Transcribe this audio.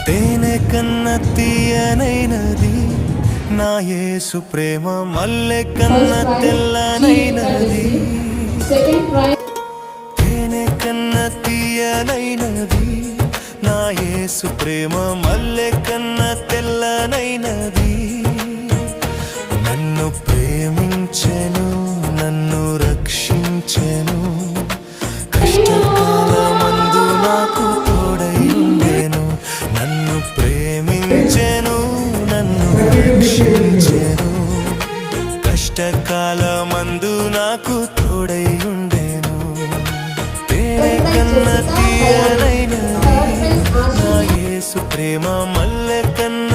తేనె కన్న తీయనైనది నా యేసు ప్రేమ, మల్లె కన్న తెల్లనైనది. తేనె కన్న తీయనైనది నా యేసు ప్రేమ, మల్లె కన్న తెల్లనైనది. నన్ను ప్రేమించెను, నన్ను రక్షించెను, కష్టకాలమందు నాకు తోడై ఉండెను. నన్ను ప్రేమించెను, నన్ను రక్షించెను, కష్టకాలమందు నాకు తోడై ఉండెను. తేనె కన్న తీయనైనది నా యేసు ప్రేమ, మల్లె కన్న